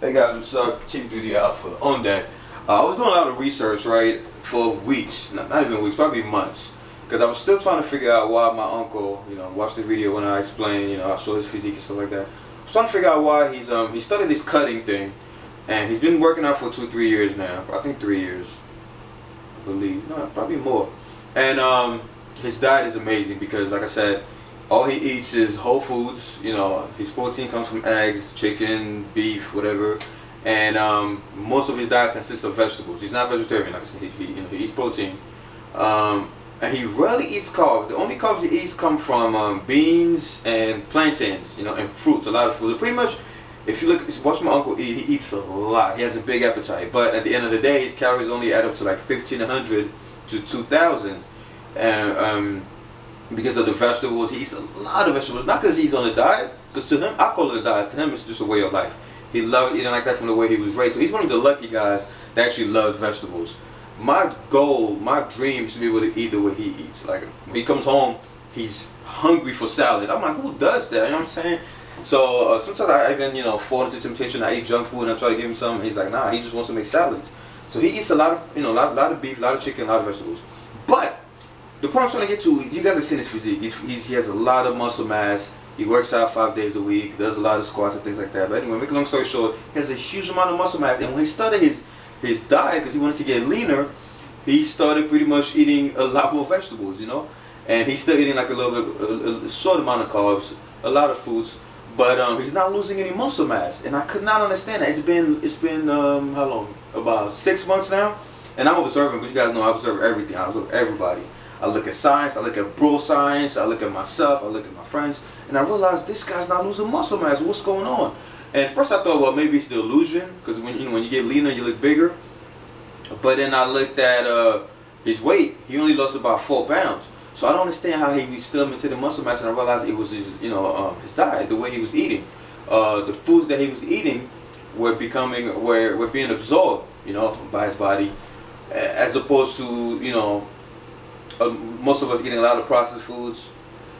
Hey guys, what's up? Chief Duty Alpha on that. I was doing a lot of research, right, for weeks, not even weeks, probably months, because I was still trying to figure out why my uncle, watched the video when I explained, I showed his physique and stuff like that. I was trying to figure out why he started this cutting thing, and he's been working out for 2-3 years now. I think 3 years, I believe. No, probably more. And his diet is amazing because, like I said, all he eats is whole foods. His protein comes from eggs, chicken, beef, whatever. And most of his diet consists of vegetables. He's not vegetarian, like I said. He eats protein. And he rarely eats carbs. The only carbs he eats come from beans and plantains, and fruits. A lot of fruits. Pretty much, if you watch my uncle eat, he eats a lot. He has a big appetite. But at the end of the day, his calories only add up to like 1,500 to 2,000. And because of the vegetables, he eats a lot of vegetables. Not because he's on a diet, because to him, I call it a diet. To him, it's just a way of life. He loved eating like that from the way he was raised. So he's one of the lucky guys that actually loves vegetables. My goal, my dream is to be able to eat the way he eats. Like when he comes home, he's hungry for salad. I'm like, who does that? You know what I'm saying? So sometimes I even fall into temptation. I eat junk food and I try to give him some. And he's like, nah, he just wants to make salads. So he eats a lot of lot of beef, a lot of chicken, a lot of vegetables. But the point I'm trying to get to, you guys have seen his physique. He has a lot of muscle mass. He works out 5 days a week, does a lot of squats and things like that. But anyway, make a long story short, he has a huge amount of muscle mass. And when he started his diet, because he wanted to get leaner, he started pretty much eating a lot more vegetables, And he's still eating like a short amount of carbs, a lot of foods. But he's not losing any muscle mass. And I could not understand that. It's been how long? About 6 months now. And I'm observing, because you guys know I observe everything. I observe everybody. I look at science, I look at bro science, I look at myself, I look at my friends, and I realized this guy's not losing muscle mass. What's going on? And at first I thought, well, maybe it's the illusion, because when you get leaner, you look bigger. But then I looked at his weight. He only lost about 4 pounds. So I don't understand how he still maintained muscle mass, and I realized it was his diet, the way he was eating. The foods that he was eating were being absorbed, by his body, as opposed to most of us eating a lot of processed foods,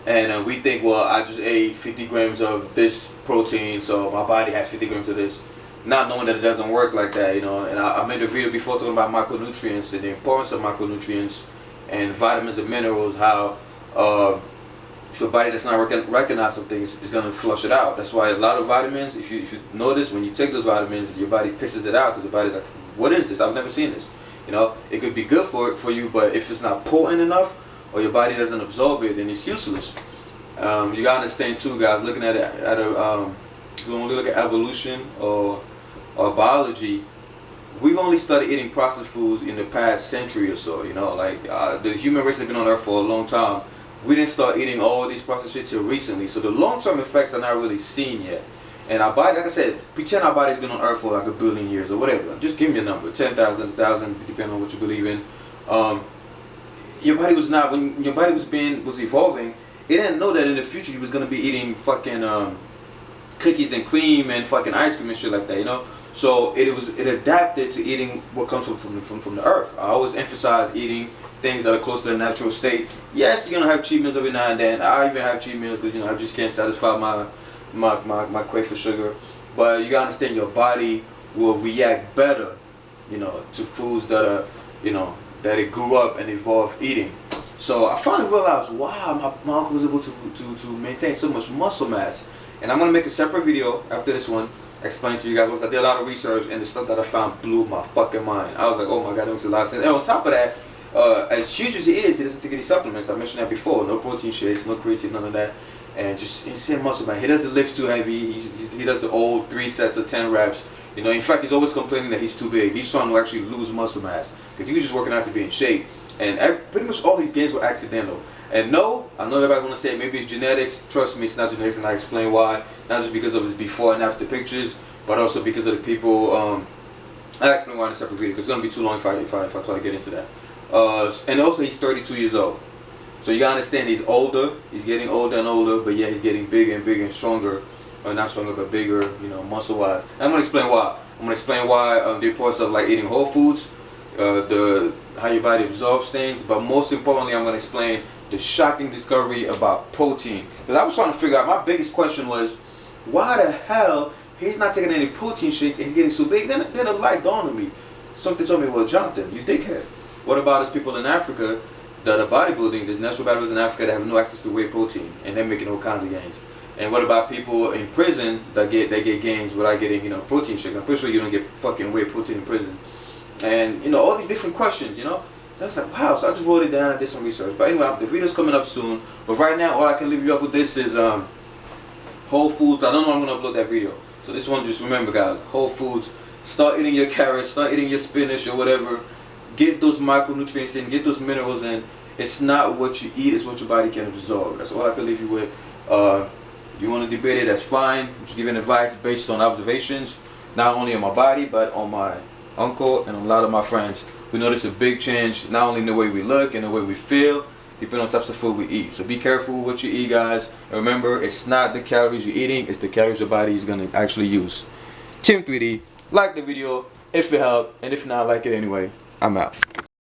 and we think, well, I just ate 50 grams of this protein, so my body has 50 grams of this, not knowing that it doesn't work like that, And I made a video before talking about micronutrients and the importance of micronutrients and vitamins and minerals, how if your body does not recognize some things, it's going to flush it out. That's why a lot of vitamins, if you notice, when you take those vitamins, your body pisses it out, because the body's like, what is this? I've never seen this. It could be good for you, but if it's not potent enough or your body doesn't absorb it, then it's useless. You gotta understand too, guys. Looking at it when we look at evolution or biology, we've only started eating processed foods in the past century or so. The human race has been on Earth for a long time. We didn't start eating all these processed shit till recently, so the long-term effects are not really seen yet. And our body, like I said, pretend our body's been on Earth for like 1 billion years or whatever. Just give me a number, 10,000, 1,000, depending on what you believe in. Your body was not, when your body was evolving, it didn't know that in the future you was gonna be eating fucking cookies and cream and fucking ice cream and shit like that, So it adapted to eating what comes from the earth. I always emphasize eating things that are close to the natural state. Yes, you're gonna have cheat meals every now and then. I even have cheat meals because I just can't satisfy my crave for sugar. But you gotta understand, your body will react better, to foods that are, that it grew up and evolved eating. So I finally realized, wow, my uncle was able to maintain so much muscle mass. And I'm gonna make a separate video after this one, explain to you guys, because I did a lot of research and the stuff that I found blew my fucking mind. I was like, oh my god, that makes a lot of sense. And on top of that, as huge as he is, he doesn't take any supplements. I mentioned that before. No protein shakes, no creatine, none of that. And just insane muscle man. He doesn't lift too heavy. He does the old 3 sets of 10 reps. In fact, he's always complaining that he's too big. He's trying to actually lose muscle mass because he was just working out to be in shape. And pretty much all his gains were accidental. And no, I know everybody want to say maybe it's genetics. Trust me, it's not genetics, and I explain why. Not just because of his before and after pictures, but also because of the people. I'll explain why in a separate video because it's gonna be too long if I try to get into that. And also, he's 32 years old. So you gotta understand, he's older, he's getting older and older, but yeah, he's getting bigger and bigger and stronger. Or not stronger, but bigger, muscle-wise. And I'm gonna explain why. I'm gonna explain why the importance of like eating whole foods, how your body absorbs things, but most importantly, I'm gonna explain the shocking discovery about protein. Because I was trying to figure out, my biggest question was, why the hell he's not taking any protein shake and he's getting so big. Then a light dawned on me. Something told me, well, Jonathan, you dickhead. What about those people in Africa that are bodybuilding, there's natural bodybuilders in Africa that have no access to whey protein and they're making all kinds of gains? And what about people in prison that get gains without getting, protein shakes? I'm pretty sure you don't get fucking whey protein in prison. And all these different questions, That's like, wow. So I just wrote it down. I did some research. But anyway, the video's coming up soon. But right now, all I can leave you off with this is Whole Foods. I don't know when I'm gonna upload that video. So this one, just remember, guys, Whole Foods. Start eating your carrots. Start eating your spinach or whatever. Get those micronutrients in. Get those minerals in. It's not what you eat. It's what your body can absorb. That's all I can leave you with. You want to debate it, that's fine. I'm just giving advice based on observations, not only on my body, but on my uncle and a lot of my friends. We notice a big change, not only in the way we look and the way we feel, depending on types of food we eat. So be careful with what you eat, guys. And remember, it's not the calories you're eating, it's the calories your body is going to actually use. Team 3D, like the video if it helped, and if not, like it anyway. I'm out.